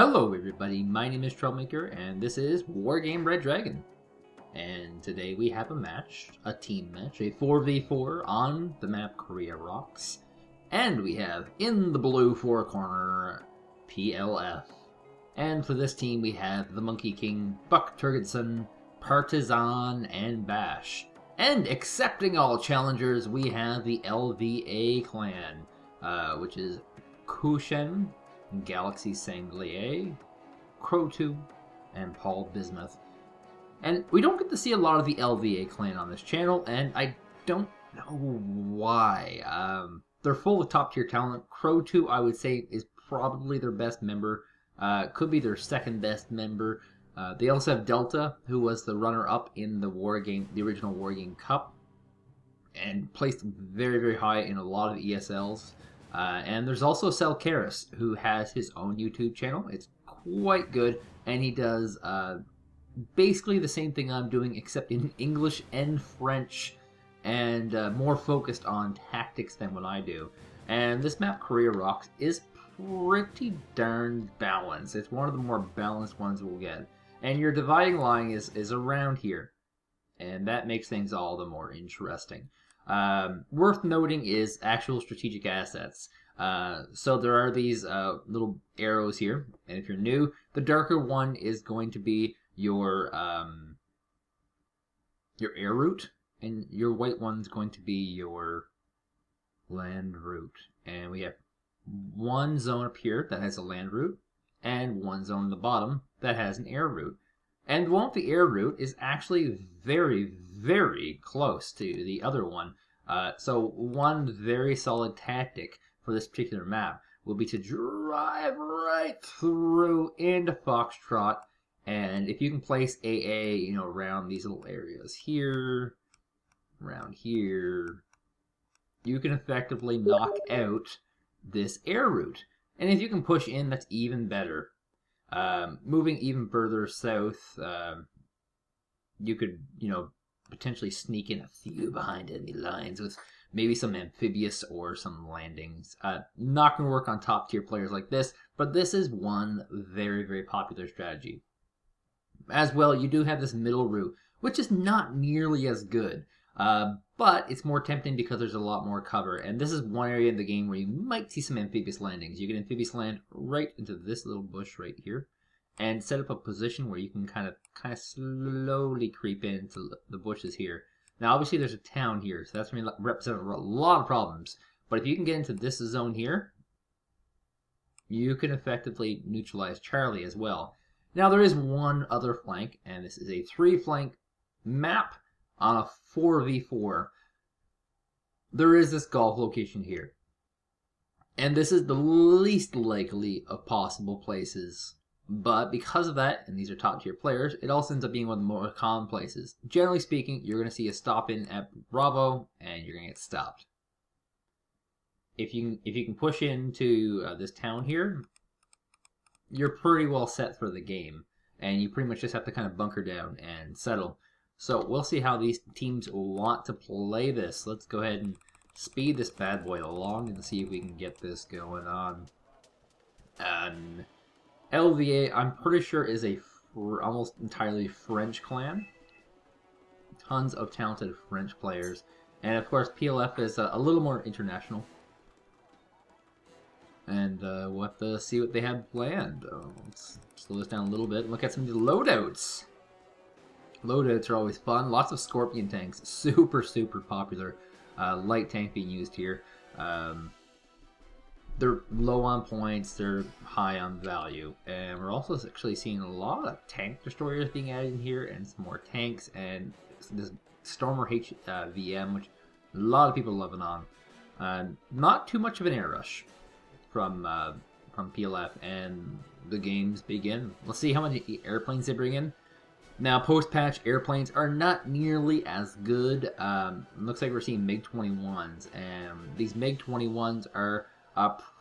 Hello everybody, my name is Troublemaker and this is Wargame Red Dragon. And today we have a team match, a 4v4 on the map Korea Rocks. And we have in the blue four corner, PLF. And for this team we have the Monkey King, Buck Turgidson, Partizan, and Bash. And accepting all challengers we have the LVA clan, which is Kushen, Galaxy Sanglier, Crow2, and Paul Bismuth. And we don't get to see a lot of the LVA clan on this channel, and I don't know why. They're full of top tier talent. Crow2, I would say, is probably their best member. Could be their second best member. They also have Delta, who was the runner-up in the original Wargame Cup, and placed very, very high in a lot of ESLs. And there's also Selkaris, who has his own YouTube channel. It's quite good, and he does basically the same thing I'm doing, except in English and French, and more focused on tactics than what I do. And this map, Korea Rocks, is pretty darn balanced. It's one of the more balanced ones we'll get. And your dividing line is around here, and that makes things all the more interesting. Worth noting is actual strategic assets. So there are these little arrows here, and if you're new, the darker one is going to be your air route, and your white one's going to be your land route. And we have one zone up here that has a land route, and one zone in the bottom that has an air route. And the one with the air route is actually very, very close to the other one. So one very solid tactic for this particular map will be to drive right through into Foxtrot. And if you can place AA, around these little areas here, around here, you can effectively knock out this air route. And if you can push in, that's even better. Moving even further south, you could, potentially sneak in a few behind enemy lines with maybe some amphibious or some landings. Not going to work on top tier players like this, but this is one very, very popular strategy. As well, you do have this middle route, which is not nearly as good, but it's more tempting because there's a lot more cover. And this is one area in the game where you might see some amphibious landings. You can amphibious land right into this little bush right here, and set up a position where you can kind of slowly creep into the bushes here. Now, obviously, there's a town here, so that's going to represent a lot of problems. But if you can get into this zone here, you can effectively neutralize Charlie as well. Now, there is one other flank, and this is a 3-flank map on a 4v4. There is this golf location here. And this is the least likely of possible places. But because of that, and these are top tier players, it also ends up being one of the more common places. Generally speaking, you're going to see a stop in at Bravo, and you're going to get stopped. If you can push into this town here, you're pretty well set for the game, and you pretty much just have to kind of bunker down and settle. So we'll see how these teams want to play this. Let's go ahead and speed this bad boy along and see if we can get this going on. LVA, I'm pretty sure, is a almost entirely French clan. Tons of talented French players. And of course, PLF is a little more international. And we'll have to see what they have planned. Let's slow this down a little bit and look at some of the loadouts. Loadouts are always fun. Lots of Scorpion tanks. Super, super popular. Light tank being used here. They're low on points, they're high on value, and we're also actually seeing a lot of tank destroyers being added in here, and some more tanks, and this Stormer HVM, which a lot of people are loving on. Not too much of an air rush from PLF, and the games begin. Let's see how many airplanes they bring in. Now, post-patch airplanes are not nearly as good. Looks like we're seeing MiG-21s, and these MiG-21s are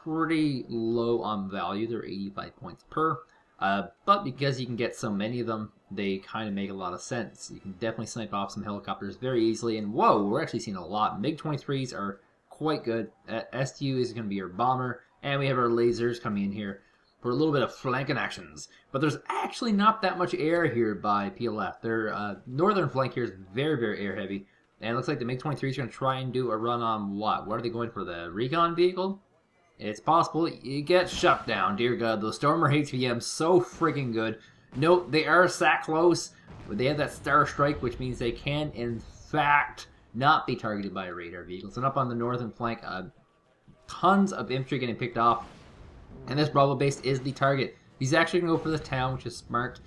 pretty low on value. They're 85 points per. But because you can get so many of them, they kind of make a lot of sense. You can definitely snipe off some helicopters very easily. And whoa, we're actually seeing a lot. MiG-23s are quite good. STU is going to be our bomber. And we have our lasers coming in here. for a little bit of flanking actions. But there's actually not that much air here by PLF. Their northern flank here is very, very air heavy. And it looks like the MiG-23 is going to try and do a run on what? What are they going for, the recon vehicle? It's possible. You get shut down. Dear God, those Stormer HVMs so freaking good. Note, they are sack close, but they have that Star Strike, which means they can, in fact, not be targeted by radar vehicles. And up on the northern flank, tons of infantry getting picked off. And this Bravo base is the target. He's actually going to go for this town, which is smart.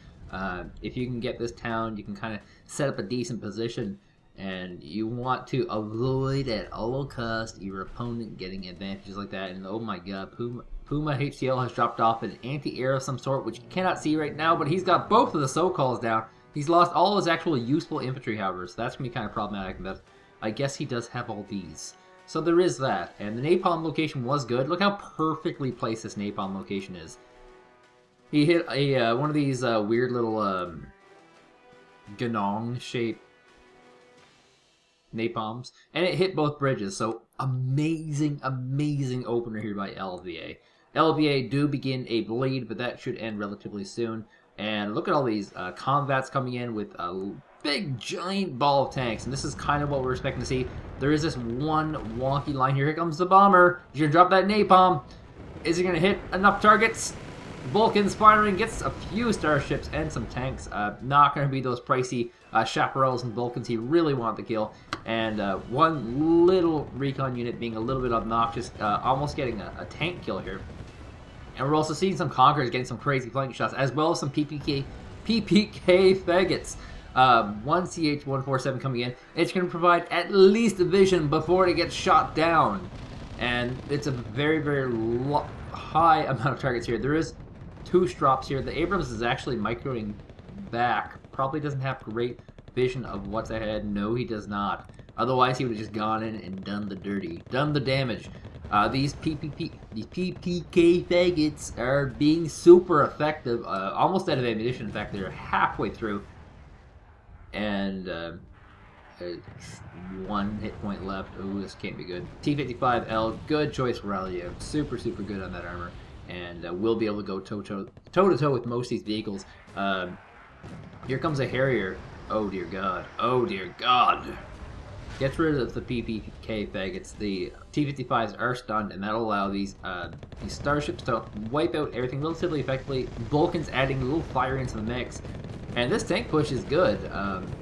If you can get this town, you can kind of set up a decent position. And you want to avoid at all cost your opponent getting advantages like that. And oh my God, Puma HCL has dropped off an anti-air of some sort, which you cannot see right now, but he's got both of the so-calls down. He's lost all his actual useful infantry, however, so that's going to be kind of problematic. But I guess he does have all these. So there is that. And the napalm location was good. Look how perfectly placed this napalm location is. He hit a one of these weird little Ganong-shaped napalms, and it hit both bridges. So amazing, amazing opener here by LVA. LVA do begin a bleed, but that should end relatively soon. And look at all these combats coming in with a big giant ball of tanks, and this is kind of what we're expecting to see. There is this one wonky line here. Here comes the bomber. He's gonna drop that napalm. Is he gonna hit enough targets? Vulcan's firing, gets a few starships and some tanks. Not going to be those pricey chaparrals and Vulcans he really wanted to kill. And one little recon unit being a little bit obnoxious, almost getting a tank kill here. And we're also seeing some Conquerors getting some crazy flanking shots, as well as some PPK faggots. One CH-147 coming in. It's going to provide at least a vision before it gets shot down. And it's a very, very high amount of targets here. There is 2 strops here. The Abrams is actually microing back. Probably doesn't have great vision of what's ahead. No, he does not. Otherwise, he would have just gone in and done the dirty, done the damage. These PPK faggots are being super effective. Almost out of ammunition. In fact, they're halfway through. And 1 hit point left. Ooh, this can't be good. T-55L, good choice for Rally. Super, super good on that armor. And we'll be able to go toe-to-toe with most of these vehicles. Here comes a Harrier. Oh, dear God. Oh, dear God. Gets rid of the PPK faggots. The T-55s are stunned, and that'll allow these starships to wipe out everything relatively effectively. Vulcan's adding a little fire into the mix. And this tank push is good.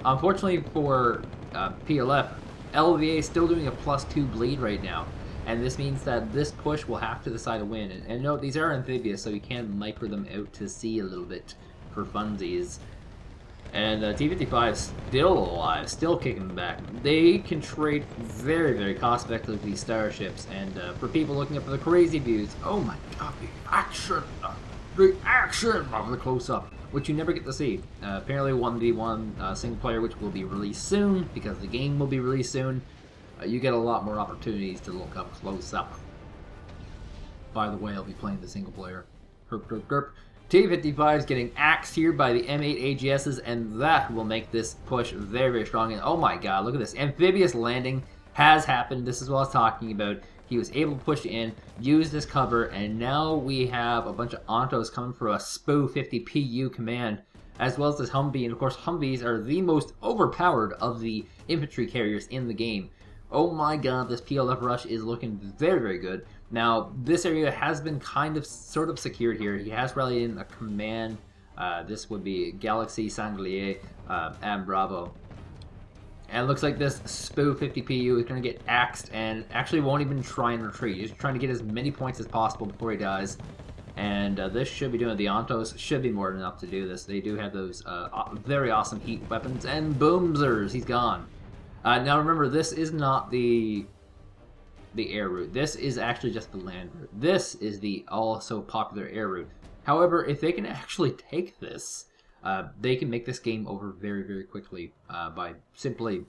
Unfortunately for PLF, LVA is still doing a +2 bleed right now. And this means that this push will have to decide a win. And note, these are amphibious, so you can micro them out to sea a little bit for funsies. And T-55 is still alive, still kicking back. They can trade very, very cost-effectively with these starships. And for people looking up for the crazy views, oh my God, the action of the close-up, which you never get to see. Apparently 1v1 single player, which will be released soon, because the game will be released soon. You get a lot more opportunities to look up close up. By the way, I'll be playing the single player. Herp, herp, herp. T-55 is getting axed here by the M8 AGSs, and that will make this push very, very strong. And oh my God, look at this. Amphibious landing has happened. This is what I was talking about. He was able to push in, use this cover, and now we have a bunch of Ontos coming for a SPo 50 PU command, as well as this Humvee. And of course, Humvees are the most overpowered of the infantry carriers in the game. Oh my God, this PLF rush is looking very, very good. Now, this area has been kind of sort of secured here. He has rallied in a command. This would be Galaxy, Sanglier, and Bravo. And it looks like this SPo 50 PU is going to get axed and actually won't even try and retreat. He's trying to get as many points as possible before he dies. And this should be doing it. The Ontos should be more than enough to do this. They do have those very awesome heat weapons. And boomzers, he's gone. Now remember, this is not the air route. This is actually just the land route. This is the also popular air route. However, if they can actually take this, they can make this game over very, very quickly by simply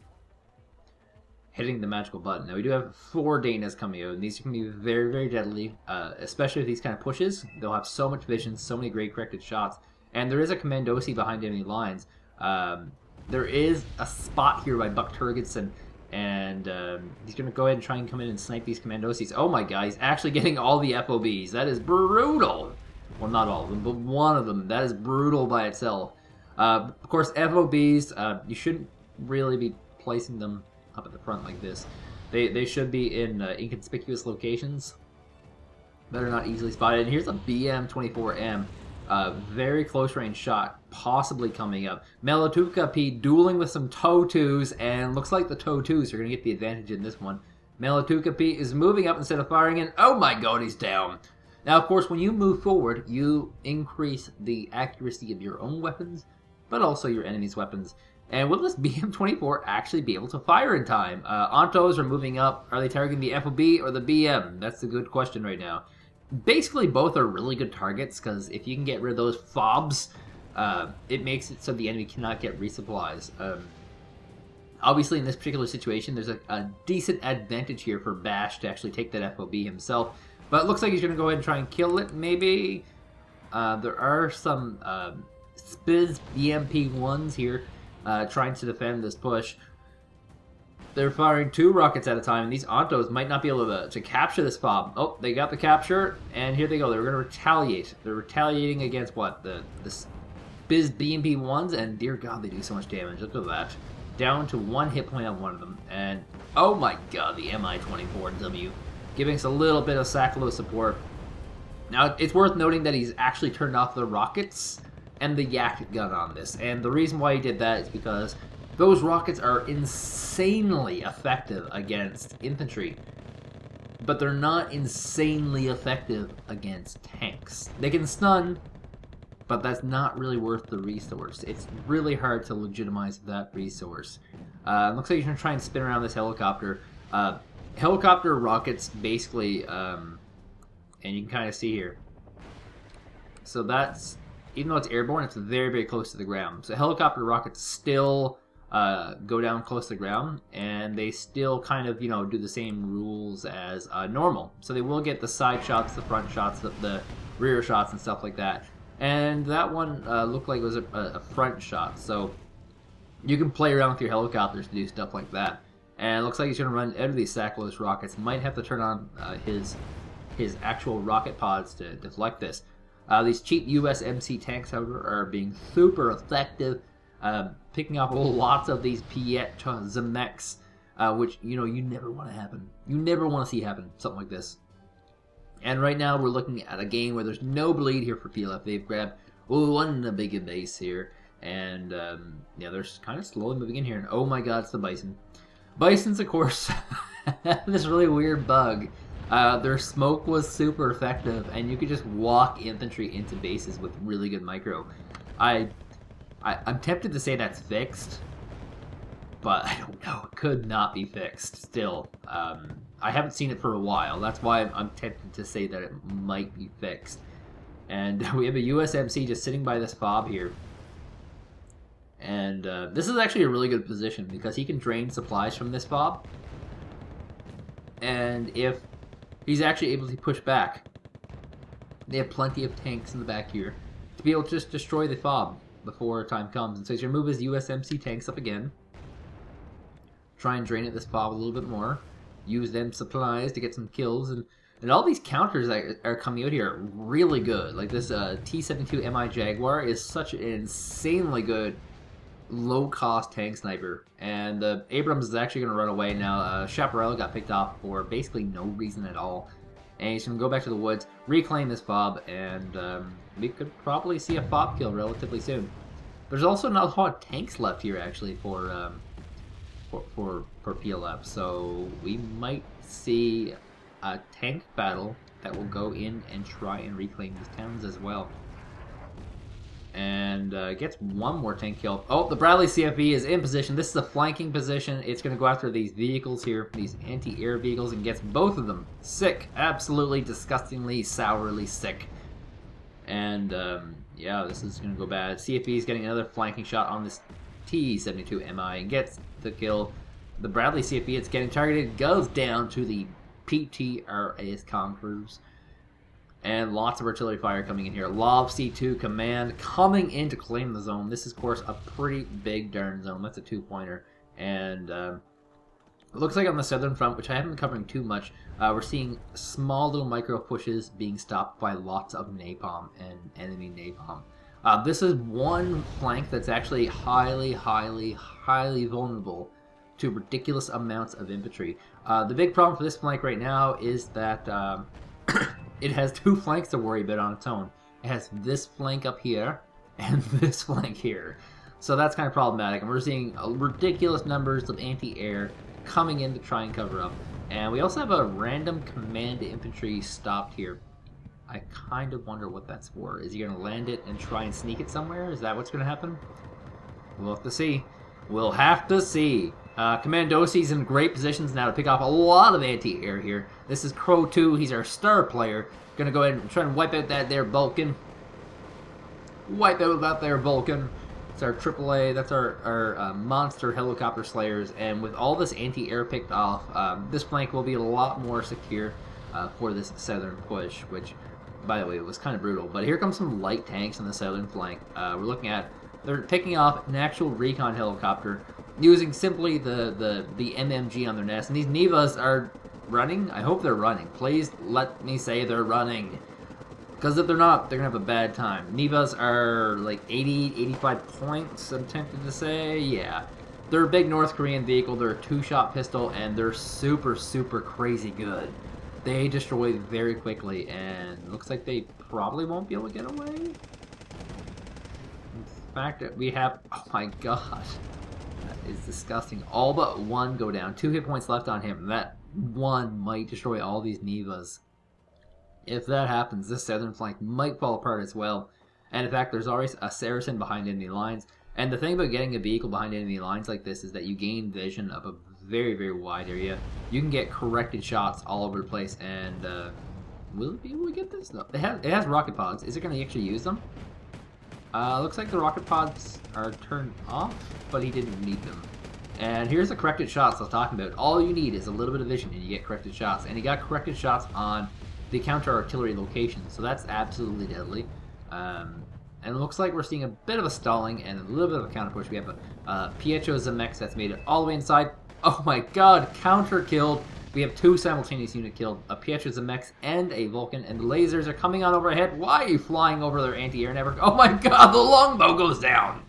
hitting the magical button. Now we do have 4 Danas coming out, and these can be very, very deadly, especially with these kind of pushes. They'll have so much vision, so many great corrected shots, and there is a Commandosi behind enemy lines. There is a spot here by Buck Turgidson, and he's going to go ahead and try and come in and snipe these Commandosis. Oh my God, he's actually getting all the FOBs. That is brutal. Well, not all of them, but one of them. That is brutal by itself. Of course, FOBs, you shouldn't really be placing them up at the front like this. They should be in inconspicuous locations that are not easily spotted. And here's a BM-24M. Very close range shot, possibly coming up. MALYUTKA P dueling with some TOW2s, and looks like the TOW2s are going to get the advantage in this one. MALYUTKA P is moving up instead of firing in. Oh my god, he's down. Now, of course, when you move forward, you increase the accuracy of your own weapons, but also your enemy's weapons. And will this BM-24 actually be able to fire in time? Ontos are moving up. Are they targeting the FOB or the BM? That's a good question right now. Basically, both are really good targets, because if you can get rid of those FOBs, it makes it so the enemy cannot get resupplies. Obviously, in this particular situation, there's a decent advantage here for Bash to actually take that FOB himself. But it looks like he's going to go ahead and try and kill it, maybe. There are some SPz BMP-1s here trying to defend this push. They're firing 2 rockets at a time, and these Ontos might not be able to capture this FOB. Oh, they got the capture, and here they go. They're going to retaliate. They're retaliating against what? The SPz BMP-1s, and dear god, they do so much damage. Look at that. Down to 1 hit point on one of them, and oh my god, the Mi-24W. Giving us a little bit of Sakalo support. Now, it's worth noting that he's actually turned off the rockets and the Yak gun on this, and the reason why he did that is because those rockets are insanely effective against infantry, but they're not insanely effective against tanks. They can stun, but that's not really worth the resource. It's really hard to legitimize that resource. Looks like you're going to try and spin around this helicopter. Helicopter rockets, basically, and you can kind of see here. So that's, even though it's airborne, it's very, very close to the ground. So helicopter rockets still go down close to the ground, and they still kind of, you know, do the same rules as normal. So they will get the side shots, the front shots, the rear shots, and stuff like that. And that one looked like it was a front shot. So you can play around with your helicopters to do stuff like that. And it looks like he's going to run out of these Sakalo's rockets. Might have to turn on his actual rocket pods to deflect this. These cheap US MC tanks, however, are being super effective, picking off lots of these PETIT Zemex, which, you know, you never want to happen. You never want to see happen, something like this. And right now we're looking at a game where there's no bleed here for PLF. They've grabbed one big base here, and yeah, they're kind of slowly moving in here. And oh my god, it's the Bison. Bisons, of course, have this really weird bug. Their smoke was super effective, and you could just walk infantry into bases with really good micro. I'm tempted to say that's fixed, but I don't know. It could not be fixed still. I haven't seen it for a while. That's why I'm tempted to say that it might be fixed. And we have a USMC just sitting by this FOB here. And this is actually a really good position because he can drain supplies from this FOB. And if he's actually able to push back, they have plenty of tanks in the back here to be able to just destroy the FOB before time comes. And so he's going to move his USMC tanks up again. Try and drain at this FOB a little bit more. Use them supplies to get some kills. And all these counters that are coming out here are really good. Like this T-72 MI Jaguar is such an insanely good low-cost tank sniper. And the Abrams is actually going to run away now. Chaparral got picked off for basically no reason at all. And he's going to go back to the woods, reclaim this FOB, and we could probably see a FOB kill relatively soon. There's also not a lot of tanks left here, actually, for PLF. So we might see a tank battle that will go in and try and reclaim these towns as well. And gets one more tank kill. Oh, the Bradley CFV is in position. This is a flanking position. It's going to go after these vehicles here, these anti-air vehicles, and gets both of them sick. Absolutely, disgustingly, sourly sick. And yeah, this is going to go bad. CFV is getting another flanking shot on this T-72 MI and gets the kill. The Bradley CFV, it's getting targeted, goes down to the PTR-A's Conquerors. And lots of artillery fire coming in here. LAV-C2 command coming in to claim the zone. This is, of course, a pretty big darn zone. That's a 2-pointer. And It looks like on the southern front, which I haven't been covering too much, we're seeing small little micro pushes being stopped by lots of napalm and enemy napalm. This is one flank that's actually highly vulnerable to ridiculous amounts of infantry. The big problem for this flank right now is that it has two flanks to worry about on its own. It has this flank up here and this flank here. So that's kind of problematic, and we're seeing ridiculous numbers of anti-air coming in to try and cover up. And we also have a random command infantry stopped here. I kind of wonder what that's for. Is he going to land it and try and sneak it somewhere? Is that what's going to happen? We'll have to see. We'll have to see. Commandosi's in great positions now to pick off a lot of anti-air here. This is Crow 2. He's our star player. Going to go ahead and try and wipe out that there Vulcan. Wipe out that there Vulcan. It's our AAA, that's our monster helicopter slayers, and with all this anti-air picked off, this flank will be a lot more secure for this southern push, which, by the way, was kind of brutal. But here comes some light tanks on the southern flank. We're looking at, they're picking off an actual recon helicopter using simply the MMG on their nest, and these Nevas are running. I hope they're running. Please let me say they're running. Because if they're not, they're going to have a bad time. Nevas are like 80, 85 points, I'm tempted to say. Yeah. They're a big North Korean vehicle. They're a two-shot pistol, and they're super crazy good. They destroy very quickly, and looks like they probably won't be able to get away. In fact, we have... Oh my gosh. That is disgusting. All but one go down. 2 hit points left on him. That one might destroy all these Nevas. If that happens, this southern flank might fall apart as well. And in fact, there's always a Saracen behind enemy lines. And the thing about getting a vehicle behind enemy lines like this is that you gain vision of a very wide area. You can get corrected shots all over the place. And will it be able to get this? No. It has rocket pods. Is it going to actually use them? Looks like the rocket pods are turned off, but he didn't need them. And here's the corrected shots I was talking about. All you need is a little bit of vision and you get corrected shots. And he got corrected shots on the counter artillery location, so that's absolutely deadly. And it looks like we're seeing a bit of a stalling and a little bit of a counter push. We have a PHO ZMX that's made it all the way inside. Oh my god, counter killed. We have 2 simultaneous unit killed, a PHO ZMX and a Vulcan, and the lasers are coming on overhead. Why are you flying over their anti-air network? Oh my god, the longbow goes down.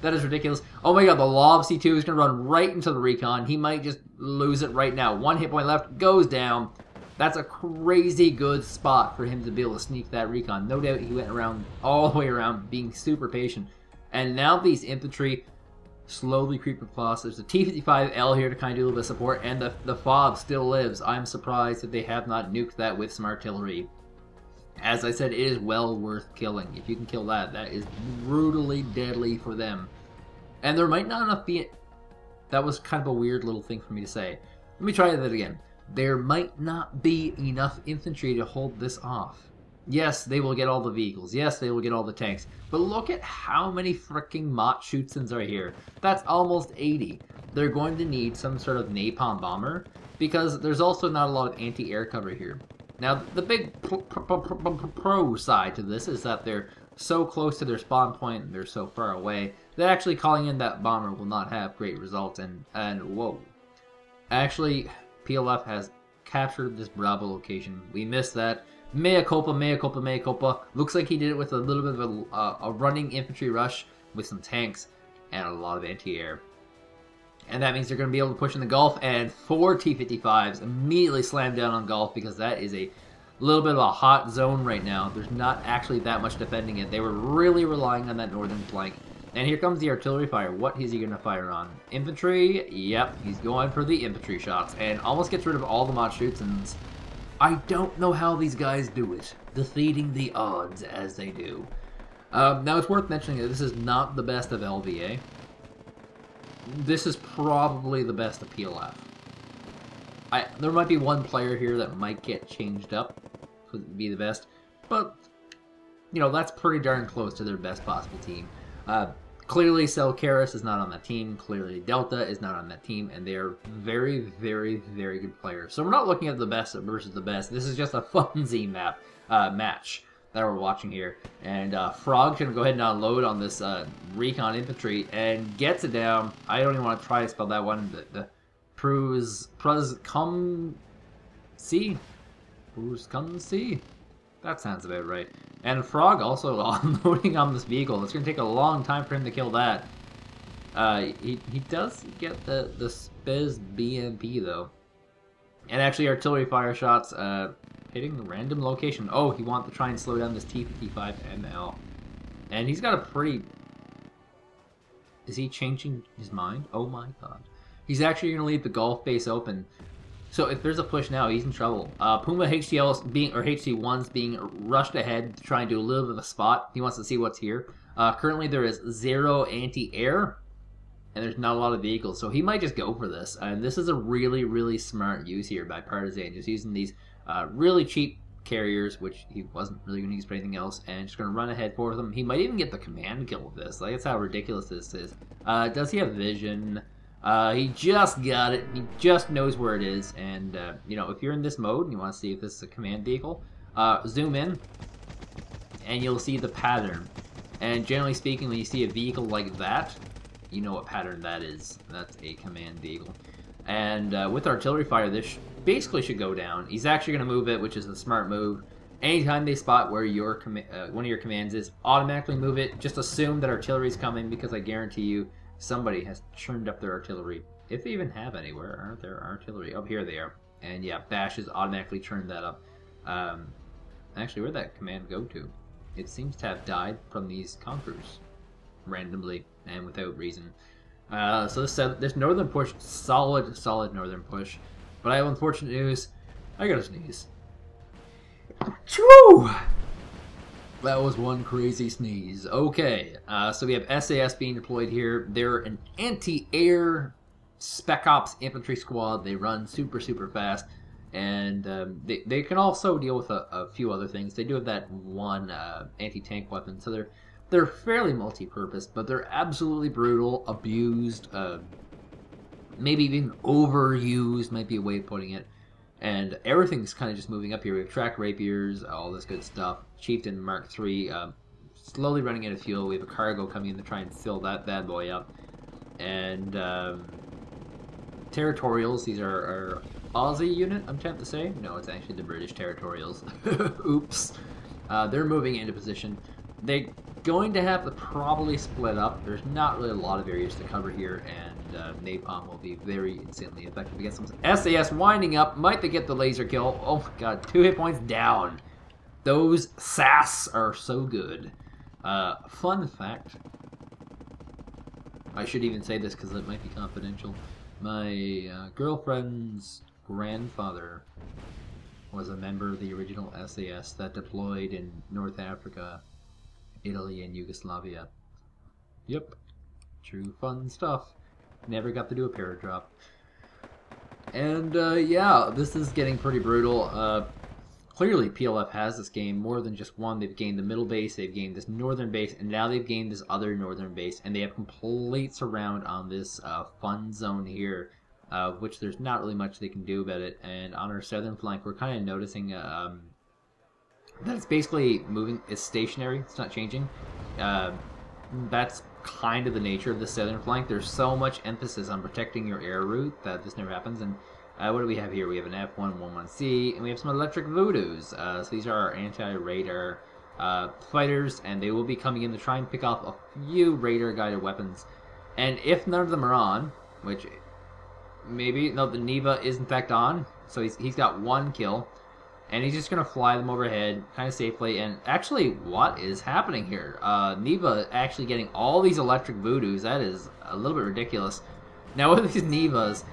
That is ridiculous. Oh my god, the Law of C2 is going to run right into the recon. He might just lose it right now. 1 hit point left, goes down. That's a crazy good spot for him to be able to sneak that recon. No doubt he went around all the way around, being super patient. And now these infantry slowly creep across. There's a T-55L here to kind of do a little bit of support, and the FOB still lives. I'm surprised that they have not nuked that with some artillery. As I said, it is well worth killing. If you can kill that, that is brutally deadly for them. And there might not enough be... That was kind of a weird little thing for me to say. Let me try that again. There might not be enough infantry to hold this off. Yes, they will get all the vehicles. Yes, they will get all the tanks. But look at how many freaking Mott Schützens are here. That's almost 80. They're going to need some sort of napalm bomber, because there's also not a lot of anti-air cover here. Now, the big pro side to this is that they're so close to their spawn point and they're so far away that actually calling in that bomber will not have great results. And whoa. Actually... PLF has captured this Bravo location. We missed that. Mea culpa, mea culpa, mea culpa. Looks like he did it with a little bit of a running infantry rush with some tanks and a lot of anti-air. And that means they're going to be able to push in the Gulf, and 4 T-55s immediately slam down on Gulf because that is a little bit of a hot zone right now. There's not actually that much defending it. They were really relying on that northern flank. And here comes the artillery fire. What is he going to fire on? Infantry? Yep, he's going for the infantry shots. And almost gets rid of all the Mott Schützens. I don't know how these guys do it. Defeating the odds as they do. Now it's worth mentioning that this is not the best of LVA. This is probably the best of PLF. There might be one player here that might get changed up to be the best. But, you know, that's pretty darn close to their best possible team. Clearly, Selkaris is not on that team. Clearly, Delta is not on that team. And they are very good players. So we're not looking at the best versus the best. This is just a funsy match that we're watching here. And Frog's going to go ahead and unload on this recon infantry and gets it down. I don't even want to try to spell that one. The Pruz come see. Pruz come see. That sounds about right. And Frog also unloading on this vehicle. It's going to take a long time for him to kill that. He does get the SPz BMP though. And actually artillery fire shots hitting a random location. Oh, he wants to try and slow down this T-55ML. And he's got a pretty... Is he changing his mind? Oh my god. He's actually going to leave the Gulf base open. So if there's a push now, he's in trouble. Puma HC1's being rushed ahead to try and do a little bit of a spot. He wants to see what's here. Currently there is 0 anti-air, and there's not a lot of vehicles, so he might just go for this. And this is a really, really smart use here by Partisan, just using these really cheap carriers, which he wasn't really going to use for anything else, and just going to run ahead for them. He might even get the command kill with this. Like, that's how ridiculous this is. Does he have vision? He just got it. He just knows where it is. And, you know, if you're in this mode and you want to see if this is a command vehicle, zoom in, and you'll see the pattern. And generally speaking, when you see a vehicle like that, you know what pattern that is. That's a command vehicle. And with artillery fire, this basically should go down. He's actually going to move it, which is a smart move. Anytime they spot where your one of your commands is, automatically move it. Just assume that artillery is coming, because I guarantee you somebody has churned up their artillery. If they even have anywhere, aren't there artillery? Oh, here they are. And yeah, Bash has automatically churned that up. Actually, where'd that command go to? It seems to have died from these conquerors. Randomly and without reason. So this northern push, solid northern push. But I have unfortunate news. I gotta sneeze. Achoo! That was one crazy sneeze. Okay, so we have SAS being deployed here. They're an anti-air Spec Ops infantry squad. They run super fast, and they can also deal with a few other things. They do have that one anti-tank weapon, so they're fairly multi-purpose, but they're absolutely brutal, abused, maybe even overused might be a way of putting it. And everything's kind of just moving up here. We have track rapiers, all this good stuff. Chieftain Mark III, slowly running out of fuel. We have a cargo coming in to try and fill that bad boy up. And territorials, these are Aussie unit, I'm tempted to say. No, it's actually the British territorials. Oops. They're moving into position. They're going to have to probably split up. There's not really a lot of areas to cover here, and Napalm will be very insanely effective against them. SAS winding up. Might they get the laser kill? Oh my god, 2 hit points down. Those SAS are so good. Fun fact. I should even say this because it might be confidential. My girlfriend's grandfather was a member of the original SAS that deployed in North Africa, Italy, and Yugoslavia. Yep. True fun stuff. Never got to do a paradrop. And yeah, this is getting pretty brutal. Clearly PLF has this game more than just one. They've gained the middle base, they've gained this northern base, and now they've gained this other northern base, and they have complete surround on this fun zone here, which there's not really much they can do about it. And on our southern flank, we're kind of noticing that it's basically moving. It's stationary. It's not changing. That's kind of the nature of the southern flank. There's so much emphasis on protecting your air route that this never happens. And what do we have here? We have an F111C, and we have some electric voodoos. So these are our anti-radar fighters, and they will be coming in to try and pick off a few radar-guided weapons. And if none of them are on, which maybe, no, the Neva is in fact on, so he's got 1 kill. And he's just going to fly them overhead kind of safely. And actually, what is happening here? Neva actually getting all these electric voodoos. That is a little bit ridiculous. Now, with these Nevas,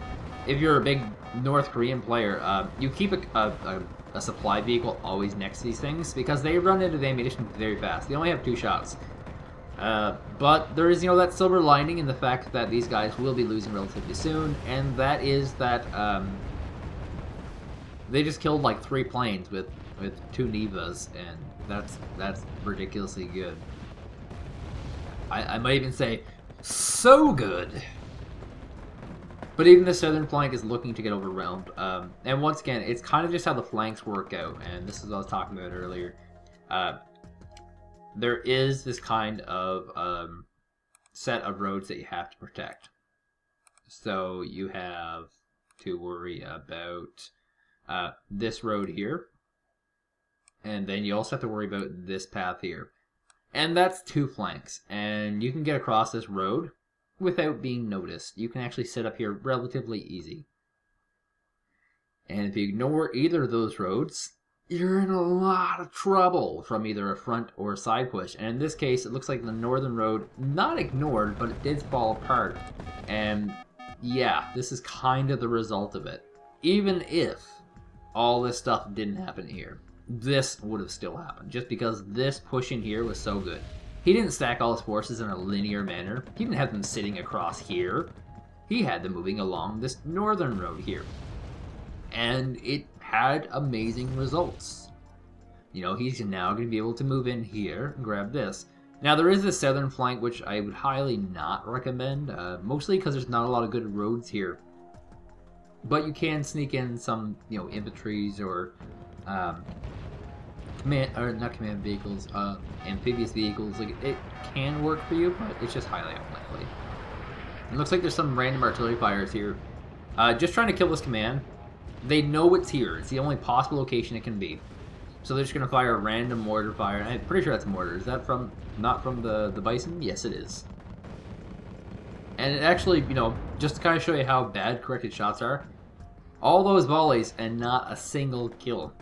if you're a big North Korean player, you keep a supply vehicle always next to these things, because they run into the ammunition very fast. They only have 2 shots. But there is, you know, that silver lining in the fact that these guys will be losing relatively soon. And that is that... they just killed like 3 planes with 2 Nevas, and that's ridiculously good. I might even say so good. But even the southern flank is looking to get overwhelmed. And once again, it's kind of just how the flanks work out, and this is what I was talking about earlier. There is this kind of set of roads that you have to protect. So you have to worry about this road here. And then you also have to worry about this path here. And that's 2 flanks. And you can get across this road without being noticed. You can actually sit up here relatively easy. And if you ignore either of those roads, you're in a lot of trouble from either a front or a side push. And in this case, it looks like the northern road, not ignored, but it did fall apart. And yeah, this is kind of the result of it. Even if all this stuff didn't happen here, this would have still happened, just because this push in here was so good. He didn't stack all his forces in a linear manner. He didn't have them sitting across here. He had them moving along this northern road here. And it had amazing results. You know, he's now going to be able to move in here and grab this. Now, there is this southern flank, which I would highly not recommend, mostly because there's not a lot of good roads here. But you can sneak in some, you know, infantries or amphibious vehicles. Like, it can work for you, but it's just highly unlikely. It looks like there's some random artillery fires here. Just trying to kill this command. They know it's here. It's the only possible location it can be. So they're just going to fire a random mortar fire. I'm pretty sure that's a mortar. Is that from, not from the Bison? Yes, it is. And it actually, you know, just to kind of show you how bad corrected shots are, all those volleys and not a single kill.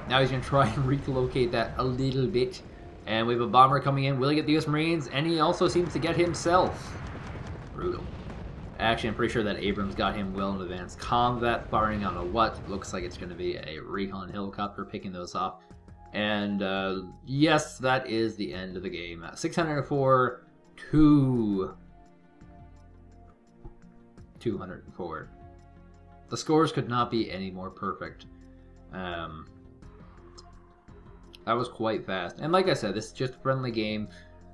Now he's going to try and relocate that a little bit. And we have a bomber coming in. Will he get the US Marines? And he also seems to get himself. Brutal. Actually, I'm pretty sure that Abrams got him well in advanced combat, firing on a what looks like it's going to be a recon helicopter, picking those off. And yes, that is the end of the game. 604 to 204. The scores could not be any more perfect. That was quite fast. And like I said, this is just a friendly game.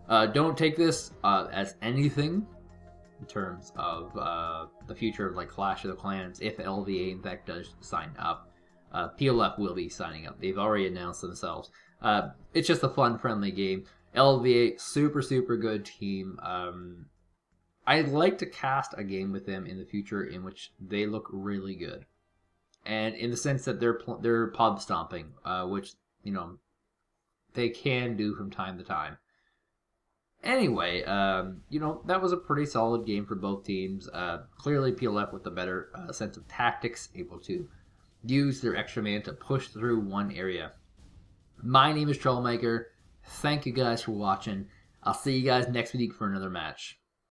Don't take this as anything in terms of the future of like Clash of the Clans, if LVA in fact does sign up. PLF will be signing up. They've already announced themselves. It's just a fun, friendly game. LVA, super good team. I'd like to cast a game with them in the future in which they look really good, and in the sense that they're pub stomping, which, you know, they can do from time to time. Anyway, you know, that was a pretty solid game for both teams. Clearly PLF with a better sense of tactics, able to use their extra man to push through one area. My name is Troublemaker. Thank you guys for watching. I'll see you guys next week for another match.